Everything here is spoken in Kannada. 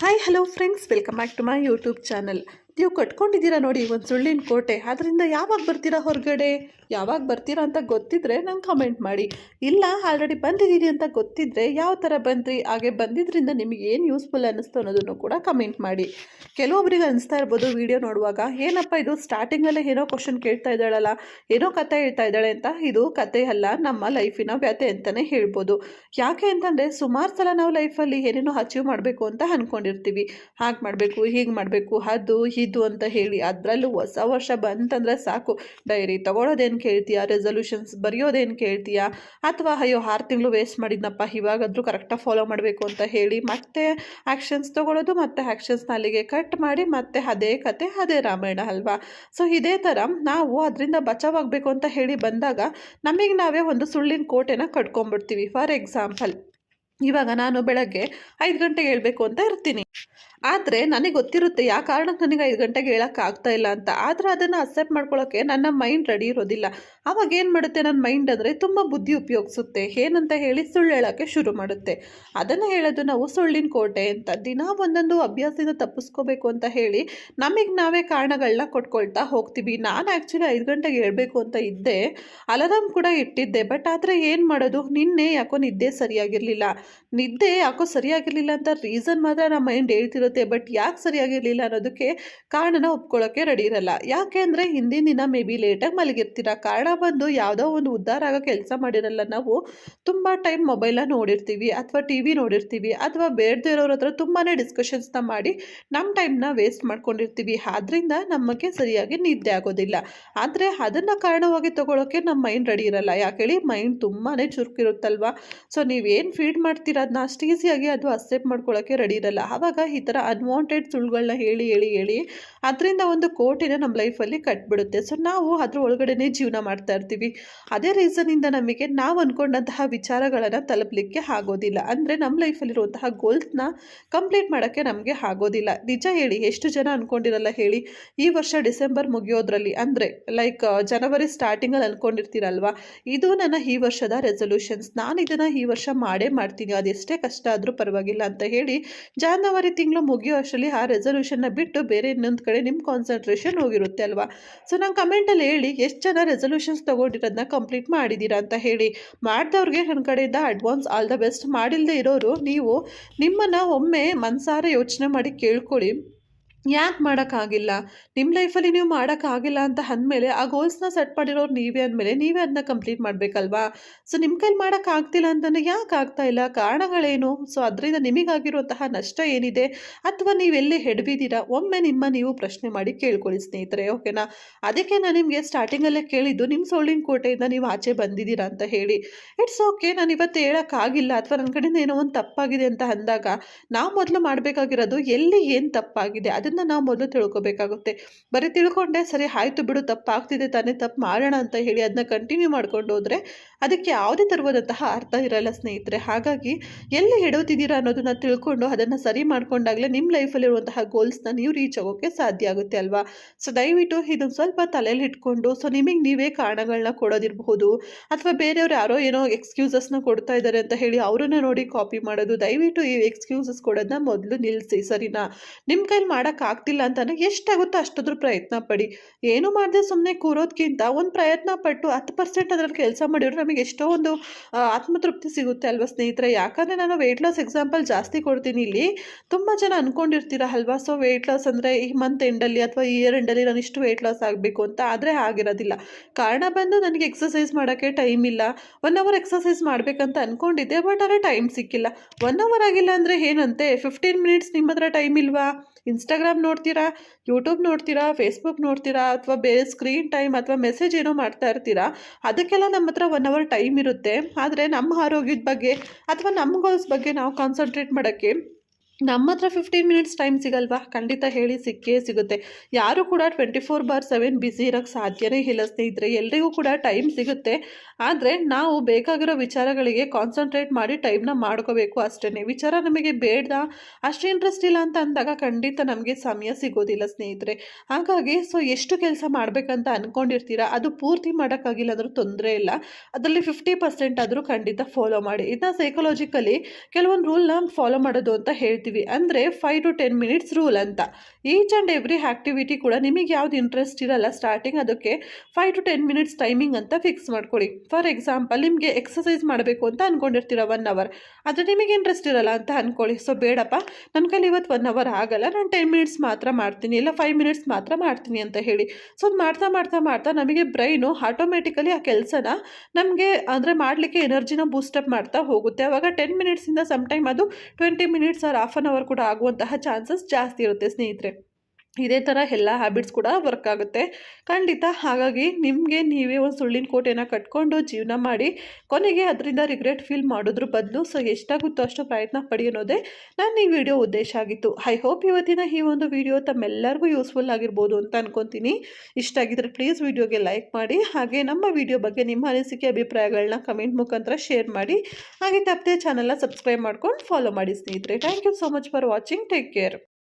Hi hello friends, welcome back to my YouTube channel. ನೀವು ಕಟ್ಕೊಂಡಿದ್ದೀರಾ ನೋಡಿ ಒಂದು ಸುಳ್ಳಿನ ಕೋಟೆ. ಅದರಿಂದ ಯಾವಾಗ ಬರ್ತೀರಾ ಹೊರಗಡೆ, ಯಾವಾಗ ಬರ್ತೀರಾ ಅಂತ ಗೊತ್ತಿದ್ರೆ ನಂಗೆ ಕಮೆಂಟ್ ಮಾಡಿ. ಇಲ್ಲ ಆಲ್ರೆಡಿ ಬಂದಿದ್ದೀರಿ ಅಂತ ಗೊತ್ತಿದ್ದರೆ ಯಾವ ಥರ ಬಂದ್ರಿ, ಹಾಗೆ ಬಂದಿದ್ದರಿಂದ ನಿಮಗೆ ಏನು ಯೂಸ್ಫುಲ್ ಅನ್ನಿಸ್ತು ಅನ್ನೋದನ್ನು ಕೂಡ ಕಮೆಂಟ್ ಮಾಡಿ. ಕೆಲವೊಬ್ಬರಿಗೆ ಅನಿಸ್ತಾ ಇರ್ಬೋದು ವಿಡಿಯೋ ನೋಡುವಾಗ, ಏನಪ್ಪ ಇದು ಸ್ಟಾರ್ಟಿಂಗಲ್ಲೇ ಏನೋ ಕ್ವಶನ್ ಕೇಳ್ತಾ ಇದ್ದಾಳಲ್ಲ, ಏನೋ ಕತೆ ಹೇಳ್ತಾ ಇದ್ದಾಳೆ ಅಂತ. ಇದು ಕತೆ ಅಲ್ಲ, ನಮ್ಮ ಲೈಫಿನ ವ್ಯತೆ ಅಂತಲೇ ಹೇಳ್ಬೋದು. ಯಾಕೆ ಅಂತಂದರೆ ಸುಮಾರು ಸಲ ನಾವು ಲೈಫಲ್ಲಿ ಏನೇನೋ ಅಚೀವ್ ಮಾಡಬೇಕು ಅಂತ ಅಂದ್ಕೊಂಡಿರ್ತೀವಿ. ಹಾಗೆ ಮಾಡಬೇಕು, ಹೀಗೆ ಮಾಡಬೇಕು, ಅದು ಇದು ಅಂತ ಹೇಳಿ. ಅದರಲ್ಲೂ ಹೊಸ ವರ್ಷ ಬಂತಂದರೆ ಸಾಕು, ಡೈರಿ ತೊಗೊಳೋದೇನು ಕೇಳ್ತೀಯಾ, ರೆಸೊಲ್ಯೂಷನ್ಸ್ ಬರೆಯೋದೇನು ಕೇಳ್ತೀಯಾ, ಅಥವಾ ಅಯ್ಯೋ 6 ತಿಂಗಳು ವೇಸ್ಟ್ ಮಾಡಿದ್ನಪ್ಪ ಇವಾಗಾದರೂ ಕರೆಕ್ಟಾಗಿ ಫಾಲೋ ಮಾಡಬೇಕು ಅಂತ ಹೇಳಿ ಮತ್ತೆ ಆ್ಯಕ್ಷನ್ಸ್ ತೊಗೊಳೋದು, ಮತ್ತು ಆ್ಯಕ್ಷನ್ಸ್ನ ಅಲ್ಲಿಗೆ ಕಟ್ ಮಾಡಿ ಮತ್ತೆ ಅದೇ ಕತೆ ಅದೇ ರಾಮಾಯಣ ಅಲ್ವಾ. ಸೊ ಇದೇ ಥರ ನಾವು ಅದರಿಂದ ಬಚಾವಾಗಬೇಕು ಅಂತ ಹೇಳಿ ಬಂದಾಗ ನಮಗೆ ನಾವೇ ಒಂದು ಸುಳ್ಳಿನ ಕೋಟೆನ ಕಟ್ಕೊಂಡ್ಬಿಡ್ತೀವಿ. ಫಾರ್ ಎಕ್ಸಾಂಪಲ್, ಇವಾಗ ನಾನು ಬೆಳಗ್ಗೆ 5 ಗಂಟೆಗೆ ಹೇಳ್ಬೇಕು ಅಂತ ಇರ್ತೀನಿ. ಆದರೆ ನನಗೆ ಗೊತ್ತಿರುತ್ತೆ ಯಾವ ಕಾರಣಕ್ಕೆ ನನಗೆ 5 ಗಂಟೆಗೆ ಹೇಳೋಕ್ಕಾಗ್ತಾ ಇಲ್ಲ ಅಂತ. ಆದರೆ ಅದನ್ನು ಅಕ್ಸೆಪ್ಟ್ ಮಾಡ್ಕೊಳ್ಳೋಕ್ಕೆ ನನ್ನ ಮೈಂಡ್ ರೆಡಿ ಇರೋದಿಲ್ಲ. ಆವಾಗ ಏನು ಮಾಡುತ್ತೆ ನನ್ನ ಮೈಂಡ್ ಅಂದರೆ ತುಂಬ ಬುದ್ಧಿ ಉಪಯೋಗಿಸುತ್ತೆ. ಏನಂತ ಹೇಳಿ ಸುಳ್ಳು ಹೇಳೋಕ್ಕೆ ಶುರು ಮಾಡುತ್ತೆ. ಅದನ್ನು ಹೇಳೋದು ನಾವು ಸುಳ್ಳಿನ ಕೋಟೆ ಅಂತ. ದಿನ ಒಂದೊಂದು ಅಭ್ಯಾಸದಿಂದ ತಪ್ಪಿಸ್ಕೋಬೇಕು ಅಂತ ಹೇಳಿ ನಮಗೆ ನಾವೇ ಕಾರಣಗಳನ್ನ ಕೊಟ್ಕೊಳ್ತಾ ಹೋಗ್ತೀವಿ. ನಾನು ಆ್ಯಕ್ಚುಲಿ 5 ಗಂಟೆಗೆ ಹೇಳ್ಬೇಕು ಅಂತ ಇದ್ದೆ, ಅಲಾರಾಮ್ ಕೂಡ ಇಟ್ಟಿದ್ದೆ. ಬಟ್ ಆದರೆ ಏನು ಮಾಡೋದು, ನಿನ್ನೆ ಯಾಕೋ ನಿದ್ದೆ ಸರಿಯಾಗಿರಲಿಲ್ಲ ಅಂತ ರೀಸನ್ ಮಾತ್ರ ನಮ್ಮ ಮೈಂಡ್ ಹೇಳ್ತಿರುತ್ತೆ. ಬಟ್ ಯಾಕೆ ಸರಿಯಾಗಿರಲಿಲ್ಲ ಅನ್ನೋದಕ್ಕೆ ಕಾರಣನ ಒಪ್ಕೊಳ್ಳೋಕ್ಕೆ ರೆಡಿ ಇರಲ್ಲ. ಯಾಕೆ ಅಂದರೆ ಹಿಂದಿನ ದಿನ ಮೇ ಬಿ ಲೇಟಾಗಿ ಮಲಗಿರ್ತೀರ. ಕಾರಣ ಬಂದು ಯಾವುದೋ ಒಂದು ಉದ್ಧಾರ ಆಗೋ ಕೆಲಸ ಮಾಡಿರಲ್ಲ. ನಾವು ತುಂಬ ಟೈಮ್ ಮೊಬೈಲ್ನ ನೋಡಿರ್ತೀವಿ, ಅಥವಾ ಟಿ ವಿ ನೋಡಿರ್ತೀವಿ, ಅಥವಾ ಬೇಡದೇ ಇರೋರ ಹತ್ರ ತುಂಬಾ ಡಿಸ್ಕಷನ್ಸ್ನ ಮಾಡಿ ನಮ್ಮ ಟೈಮ್ನ ವೇಸ್ಟ್ ಮಾಡ್ಕೊಂಡಿರ್ತೀವಿ. ಆದ್ದರಿಂದ ನಮಗೆ ಸರಿಯಾಗಿ ನಿದ್ದೆ ಆಗೋದಿಲ್ಲ. ಆದರೆ ಅದನ್ನು ಕಾರಣವಾಗಿ ತೊಗೊಳೋಕ್ಕೆ ನಮ್ಮ ಮೈಂಡ್ ರೆಡಿ ಇರಲ್ಲ. ಯಾಕೆ ಹೇಳಿ, ಮೈಂಡ್ ತುಂಬಾ ಚುರುಕಿರುತ್ತಲ್ವ. ಸೊ ನೀವೇನು ಫೀಡ್ ಮಾಡ್ತೀರ ಅದನ್ನ ಅಷ್ಟು ಈಸಿಯಾಗಿ ಅದು ಅಕ್ಸೆಪ್ಟ್ ಮಾಡ್ಕೊಳ್ಳೋಕ್ಕೆ ರೆಡಿ ಇರಲ್ಲ. ಆವಾಗ ಈ ಥರ ಅನ್ವಾಂಟೆಡ್ ಸುಳ್ಳುಗಳನ್ನ ಹೇಳಿ ಹೇಳಿ ಹೇಳಿ ಅದರಿಂದ ಒಂದು ಕೋಟೆನ ನಮ್ಮ ಲೈಫಲ್ಲಿ ಕಟ್ಬಿಡುತ್ತೆ. ಸೊ ನಾವು ಅದ್ರ ಒಳಗಡೆನೇ ಜೀವನ ಮಾಡ್ತಾ ಇರ್ತೀವಿ. ಅದೇ ರೀಸನಿಂದ ನಮಗೆ ನಾವು ಅಂದ್ಕೊಂಡಂತಹ ವಿಚಾರಗಳನ್ನು ತಲುಪಲಿಕ್ಕೆ ಆಗೋದಿಲ್ಲ. ಅಂದರೆ ನಮ್ಮ ಲೈಫಲ್ಲಿರುವಂತಹ ಗೋಲ್ಸ್ನ ಕಂಪ್ಲೀಟ್ ಮಾಡೋಕ್ಕೆ ನಮಗೆ ಆಗೋದಿಲ್ಲ. ನಿಜ ಹೇಳಿ, ಎಷ್ಟು ಜನ ಅಂದ್ಕೊಂಡಿರಲ್ಲ ಹೇಳಿ, ಈ ವರ್ಷ ಡಿಸೆಂಬರ್ ಮುಗಿಯೋದ್ರಲ್ಲಿ, ಅಂದರೆ ಲೈಕ್ ಜನವರಿ ಸ್ಟಾರ್ಟಿಂಗಲ್ಲಿ ಅಂದ್ಕೊಂಡಿರ್ತೀರಲ್ವ, ಇದು ನನ್ನ ಈ ವರ್ಷದ ರೆಸೊಲ್ಯೂಷನ್ಸ್, ನಾನು ಇದನ್ನು ಈ ವರ್ಷ ಮಾಡೇ ಮಾಡ್ತೀನಿ, ಅದೆಷ್ಟೇ ಕಷ್ಟ ಆದರೂ ಪರವಾಗಿಲ್ಲ ಅಂತ ಹೇಳಿ ಜಾನ್ವರಿ ತಿಂಗಳು ಮುಗಿಯೋ ಅಷ್ಟರಲ್ಲಿ ಆ ರೆಸೊಲ್ಯೂಷನ್ನ ಬಿಟ್ಟು ಬೇರೆ ಇನ್ನೊಂದು ಕಡೆ ನಿಮ್ಮ ಕಾನ್ಸಂಟ್ರೇಷನ್ ಹೋಗಿರುತ್ತೆ ಅಲ್ವಾ. ಸೊ ನಂಗೆ ಕಮೆಂಟಲ್ಲಿ ಹೇಳಿ, ಎಷ್ಟು ಜನ ರೆಸೊಲ್ಯೂಷನ್ಸ್ ತೊಗೊಂಡಿರೋದನ್ನ ಕಂಪ್ಲೀಟ್ ಮಾಡಿದ್ದೀರಾ ಅಂತ ಹೇಳಿ. ಮಾಡಿದವ್ರಿಗೆ ನನ್ನ ಕಡೆಯಿಂದ ಅಡ್ವಾನ್ಸ್ ಆಲ್ ದ ಬೆಸ್ಟ್. ಮಾಡಿಲ್ಲದೆ ಇರೋರು, ನೀವು ನಿಮ್ಮನ್ನು ಒಮ್ಮೆ ಮನಸಾರೆ ಯೋಚನೆ ಮಾಡಿ ಕೇಳ್ಕೊಳ್ಳಿ, ಯಾಕೆ ಮಾಡೋಕ್ಕಾಗಿಲ್ಲ. ನಿಮ್ಮ ಲೈಫಲ್ಲಿ ನೀವು ಮಾಡೋಕ್ಕಾಗಿಲ್ಲ ಅಂತ ಅಂದಮೇಲೆ ಆ ಗೋಲ್ಸ್ನ ಸೆಟ್ ಮಾಡಿರೋರು ನೀವೇ ಅಂದಮೇಲೆ ನೀವೇ ಅದನ್ನ ಕಂಪ್ಲೀಟ್ ಮಾಡಬೇಕಲ್ವಾ. ಸೊ ನಿಮ್ಮ ಕೈಲಿ ಮಾಡೋಕ್ಕಾಗ್ತಿಲ್ಲ ಅಂತಂದರೆ ಯಾಕೆ ಆಗ್ತಾ ಇಲ್ಲ, ಕಾರಣಗಳೇನು, ಸೊ ಅದರಿಂದ ನಿಮಗಾಗಿರುವಂತಹ ನಷ್ಟ ಏನಿದೆ, ಅಥವಾ ನೀವೆಲ್ಲಿ ಹೆಡ್ಬಿದ್ದೀರಾ, ಒಮ್ಮೆ ನೀವು ಪ್ರಶ್ನೆ ಮಾಡಿ ಕೇಳ್ಕೊಳ್ಳಿ ಸ್ನೇಹಿತರೆ, ಓಕೆನಾ. ಅದಕ್ಕೆ ನಾನು ನಿಮಗೆ ಸ್ಟಾರ್ಟಿಂಗಲ್ಲೇ ಕೇಳಿದ್ದು, ನಿಮ್ಮ ಸುಳ್ಳಿನ ಕೋಟೆಯಿಂದ ನೀವು ಆಚೆ ಬಂದಿದ್ದೀರಾ ಅಂತ ಹೇಳಿ. ಇಟ್ಸ್ ಓಕೆ, ನಾನು ಇವತ್ತು ಹೇಳೋಕ್ಕಾಗಿಲ್ಲ ಅಥವಾ ನನ್ನ ಕಡೆಯಿಂದ ಏನೋ ಒಂದು ತಪ್ಪಾಗಿದೆ ಅಂತ ಅಂದಾಗ ನಾವು ಮೊದಲು ಮಾಡಬೇಕಾಗಿರೋದು ಎಲ್ಲಿ ಏನು ತಪ್ಪಾಗಿದೆ ಅದನ್ನು ನಾವು ಮೊದಲು ತಿಳ್ಕೊಬೇಕಾಗುತ್ತೆ. ಬರೀ ತಿಳ್ಕೊಂಡೆ ಸರಿ ಆಯಿತು ಬಿಡು, ತಪ್ಪಾಗ್ತಿದೆ ತಾನೇ, ತಪ್ಪು ಮಾಡೋಣ ಅಂತ ಹೇಳಿ ಅದನ್ನ ಕಂಟಿನ್ಯೂ ಮಾಡ್ಕೊಂಡು ಹೋದರೆ ಅದಕ್ಕೆ ಯಾವುದೇ ಥರವಾದಂತಹ ಅರ್ಥ ಇರಲ್ಲ ಸ್ನೇಹಿತರೆ. ಹಾಗಾಗಿ ಎಲ್ಲಿ ಎಡೋತಿದ್ದೀರಾ ಅನ್ನೋದನ್ನ ತಿಳ್ಕೊಂಡು ಅದನ್ನು ಸರಿ ಮಾಡ್ಕೊಂಡಾಗಲೇ ನಿಮ್ಮ ಲೈಫಲ್ಲಿರುವಂತಹ ಗೋಲ್ಸ್ನ ನೀವು ರೀಚ್ ಆಗೋಕ್ಕೆ ಸಾಧ್ಯ ಆಗುತ್ತೆ ಅಲ್ವಾ. ಸೊ ದಯವಿಟ್ಟು ಇದನ್ನು ಸ್ವಲ್ಪ ತಲೆಯಲ್ಲಿ ಇಟ್ಕೊಂಡು, ಸೊ ನಿಮಗೆ ನೀವೇ ಕಾರಣಗಳನ್ನ ಕೊಡೋದಿರಬಹುದು, ಅಥವಾ ಬೇರೆಯವ್ರು ಯಾರೋ ಏನೋ ಎಕ್ಸ್ಕ್ಯೂಸಸ್ನ ಕೊಡ್ತಾ ಇದ್ದಾರೆ ಅಂತ ಹೇಳಿ ಅವರನ್ನ ನೋಡಿ ಕಾಪಿ ಮಾಡೋದು, ದಯವಿಟ್ಟು ಈ ಎಕ್ಸ್ಕ್ಯೂಸಸ್ ಕೊಡೋದನ್ನ ಮೊದಲು ನಿಲ್ಲಿಸಿ, ಸರಿನಾ. ನಿಮ್ಮ ಕೈಲಿ ಮಾಡೋಕ್ಕಾಗ್ತಿಲ್ಲ ಅಂತಾನೆ ಎಷ್ಟಾಗುತ್ತೋ ಅಷ್ಟಾದ್ರೂ ಪ್ರಯತ್ನ ಪಡಿ. ಏನು ಮಾಡದೆ ಸುಮ್ಮನೆ ಕೂರೋದಕ್ಕಿಂತ ಒಂದು ಪ್ರಯತ್ನ ಪಟ್ಟು 10% ಅದರಲ್ಲಿ ಕೆಲಸ ಮಾಡಿದ್ರೆ ನಮಗೆ ಎಷ್ಟೋ ಒಂದು ಆತ್ಮತೃಪ್ತಿ ಸಿಗುತ್ತೆ ಅಲ್ವಾ ಸ್ನೇಹಿತರೆ. ಯಾಕಂದರೆ ನಾನು ವೆಯ್ಟ್ ಲಾಸ್ ಎಕ್ಸಾಂಪಲ್ ಜಾಸ್ತಿ ಕೊಡ್ತೀನಿ ಇಲ್ಲಿ. ತುಂಬ ಜನ ಅಂದ್ಕೊಂಡಿರ್ತೀರ ಅಲ್ವಾ, ಸೊ ವೆಯ್ಟ್ ಲಾಸ್ ಅಂದರೆ ಈ ಮಂತ್ ಎಂಡಲ್ಲಿ ಅಥವಾ ಇಯರ್ ಎಂಡಲ್ಲಿ ನಾನು ಇಷ್ಟು ವೆಯ್ಟ್ ಲಾಸ್ ಆಗಬೇಕು ಅಂತ. ಆದರೆ ಆಗಿರೋದಿಲ್ಲ. ಕಾರಣ ಬಂದು ನನಗೆ ಎಕ್ಸಸೈಸ್ ಮಾಡೋಕ್ಕೆ ಟೈಮ್ ಇಲ್ಲ. 1 ಅವರ್ ಎಕ್ಸಸೈಸ್ ಮಾಡಬೇಕಂತ ಅಂದ್ಕೊಂಡಿದ್ದೆ, ಬಟ್ ಆದರೆ ಟೈಮ್ ಸಿಕ್ಕಿಲ್ಲ. 1 ಅವರ್ ಆಗಿಲ್ಲ ಅಂದರೆ ಏನಂತೆ, 15 ಮಿನಿಟ್ಸ್ ನಿಮ್ಮ ಹತ್ರ ಟೈಮ್ ಇಲ್ವಾ, ಇನ್ಸ್ಟಾಗ್ರಾಮ್ ನೋಡ್ತೀರಾ, ಯೂಟ್ಯೂಬ್ ನೋಡ್ತೀರಾ, ಫೇಸ್ಬುಕ್ ನೋಡ್ತೀರಾ, ಅಥವಾ ಬೇರೆ ಸ್ಕ್ರೀನ್ ಟೈಮ್ ಅಥವಾ ಮೆಸೇಜ್ ಏನೋ ಮಾಡ್ತಾ ಇರ್ತೀರಾ, ಅದಕ್ಕೆಲ್ಲ ನಮ್ಮ ಹತ್ರ 1 ಅವರ್ ಟೈಮ್ ಇರುತ್ತೆ. ಆದರೆ ನಮ್ಮ ಆರೋಗ್ಯದ ಬಗ್ಗೆ ಅಥವಾ ನಮ್ಮ ಗೋಲ್ಸ್ ಬಗ್ಗೆ ನಾವು ಕಾನ್ಸಂಟ್ರೇಟ್ ಮಾಡೋಕ್ಕೆ ನಮ್ಮ ಹತ್ರ 15 ಮಿನಿಟ್ಸ್ ಟೈಮ್ ಸಿಗಲ್ವಾ? ಖಂಡಿತ ಹೇಳಿ, ಸಿಕ್ಕೇ ಸಿಗುತ್ತೆ. ಯಾರು ಕೂಡ 24/7 ಬ್ಯುಸಿ ಇರೋಕ್ಕೆ ಸಾಧ್ಯನೇ ಇಲ್ಲ ಸ್ನೇಹಿತರೆ. ಎಲ್ರಿಗೂ ಕೂಡ ಟೈಮ್ ಸಿಗುತ್ತೆ. ಆದರೆ ನಾವು ಬೇಕಾಗಿರೋ ವಿಚಾರಗಳಿಗೆ ಕಾನ್ಸಂಟ್ರೇಟ್ ಮಾಡಿ ಟೈಮ್ನ ಮಾಡ್ಕೋಬೇಕು ಅಷ್ಟೇ. ವಿಚಾರ ನಮಗೆ ಬೇಡ, ಅಷ್ಟು ಇಂಟ್ರೆಸ್ಟ್ ಇಲ್ಲ ಅಂತ ಅಂದಾಗ ಖಂಡಿತ ನಮಗೆ ಸಮಯ ಸಿಗೋದಿಲ್ಲ ಸ್ನೇಹಿತರೆ. ಹಾಗಾಗಿ ಸೊ ಎಷ್ಟು ಕೆಲಸ ಮಾಡಬೇಕಂತ ಅಂದ್ಕೊಂಡಿರ್ತೀರಾ ಅದು ಪೂರ್ತಿ ಮಾಡೋಕ್ಕಾಗಿಲ್ಲ ಅಂದರೂ ತೊಂದರೆ ಇಲ್ಲ. ಅದರಲ್ಲಿ 50% ಆದರೂ ಖಂಡಿತ ಫಾಲೋ ಮಾಡಿ. ಇದನ್ನ ಸೈಕಾಲಜಿಕಲಿ ಕೆಲವೊಂದು ರೂಲ್ನ ಫಾಲೋ ಮಾಡೋದು ಅಂತ ಹೇಳ್ತೀವಿ. ಹೇಳ್ತೀವಿ. ಅಂದರೆ 5 to 10 ಮಿನಿಟ್ಸ್ ರೂಲ್ ಅಂತ. ಈಚ್ ಆ್ಯಂಡ್ ಎವ್ರಿ ಆ್ಯಕ್ಟಿವಿಟಿ ಕೂಡ ನಿಮಗೆ ಯಾವ್ದು ಇಂಟ್ರೆಸ್ಟ್ ಇರಲ್ಲ ಸ್ಟಾರ್ಟಿಂಗ್ ಅದಕ್ಕೆ 5 to 10 ಮಿನಿಟ್ಸ್ ಟೈಮಿಂಗ್ ಅಂತ ಫಿಕ್ಸ್ ಮಾಡ್ಕೊಳ್ಳಿ. ಫಾರ್ ಎಕ್ಸಾಂಪಲ್ ನಿಮಗೆ ಎಕ್ಸಸೈಸ್ ಮಾಡಬೇಕು ಅಂತ ಅಂದ್ಕೊಂಡಿರ್ತೀರ 1 ಅವರ್, ಆದರೆ ನಿಮಗೆ ಇಂಟ್ರೆಸ್ಟ್ ಇರಲ್ಲ ಅಂತ ಅಂದ್ಕೊಳ್ಳಿ. ಸೊ ಬೇಡಪ್ಪ, ನನ್ನ ಕೈಲಿ ಇವತ್ತು 1 ಅವರ್ ಆಗಲ್ಲ, ನಾನು 10 ಮಿನಿಟ್ಸ್ ಮಾತ್ರ ಮಾಡ್ತೀನಿ, ಇಲ್ಲ 5 ಮಿನಿಟ್ಸ್ ಮಾತ್ರ ಮಾಡ್ತೀನಿ ಅಂತ ಹೇಳಿ. ಸೊ ಮಾಡ್ತಾ ಮಾಡ್ತಾ ಮಾಡ್ತಾ ನಮಗೆ ಬ್ರೈನು ಆಟೋಮೆಟಿಕಲಿ ಆ ಕೆಲಸನ ನಮಗೆ ಅಂದರೆ ಮಾಡಲಿಕ್ಕೆ ಎನರ್ಜಿನ ಬೂಸ್ಟಪ್ ಮಾಡ್ತಾ ಹೋಗುತ್ತೆ. ಆವಾಗ 10 ಮಿನಿಟ್ಸಿಂದ ಸಮ್ಟೈಮ್ ಅದು 20 minutes or half an hour ಕೂಡ ಆಗುವಂತಹ ಚಾನ್ಸಸ್ ಜಾಸ್ತಿ ಇರುತ್ತೆ ಸ್ನೇಹಿತರೆ. ಇದೇ ಥರ ಎಲ್ಲ ಹ್ಯಾಬಿಟ್ಸ್ ಕೂಡ ವರ್ಕ್ ಆಗುತ್ತೆ ಖಂಡಿತ. ಹಾಗಾಗಿ ನಿಮಗೆ ನೀವೇ ಒಂದು ಸುಳ್ಳಿನ ಕೋಟೆನ ಕಟ್ಕೊಂಡು ಜೀವನ ಮಾಡಿ ಕೊನೆಗೆ ಅದರಿಂದ ರಿಗ್ರೆಟ್ ಫೀಲ್ ಮಾಡೋದ್ರ ಬದಲು ಸೊ ಎಷ್ಟಾಗುತ್ತೋ ಅಷ್ಟು ಪ್ರಯತ್ನ ಪಡಿ ಅನ್ನೋದೇ ನನ್ನ ಈ ವಿಡಿಯೋ ಉದ್ದೇಶ ಆಗಿತ್ತು. ಐ ಹೋಪ್ ಇವತ್ತಿನ ಈ ಒಂದು ವಿಡಿಯೋ ತಮ್ಮೆಲ್ಲರಿಗೂ ಯೂಸ್ಫುಲ್ ಆಗಿರ್ಬೋದು ಅಂತ ಅನ್ಕೊತೀನಿ. ಇಷ್ಟ ಆಗಿದ್ರೆ ಪ್ಲೀಸ್ ವಿಡಿಯೋಗೆ ಲೈಕ್ ಮಾಡಿ, ಹಾಗೆ ನಮ್ಮ ವಿಡಿಯೋ ಬಗ್ಗೆ ನಿಮ್ಮ ಅನಿಸಿಕೆ ಅಭಿಪ್ರಾಯಗಳನ್ನ ಕಮೆಂಟ್ ಮುಖಾಂತರ ಶೇರ್ ಮಾಡಿ, ಹಾಗೆ ತಪ್ಪದೆ ಚಾನಲ್ನ ಸಬ್ಸ್ಕ್ರೈಬ್ ಮಾಡ್ಕೊಂಡು ಫಾಲೋ ಮಾಡಿ ಸ್ನೇಹಿತರೆ. Thank you so much for watching. Take care.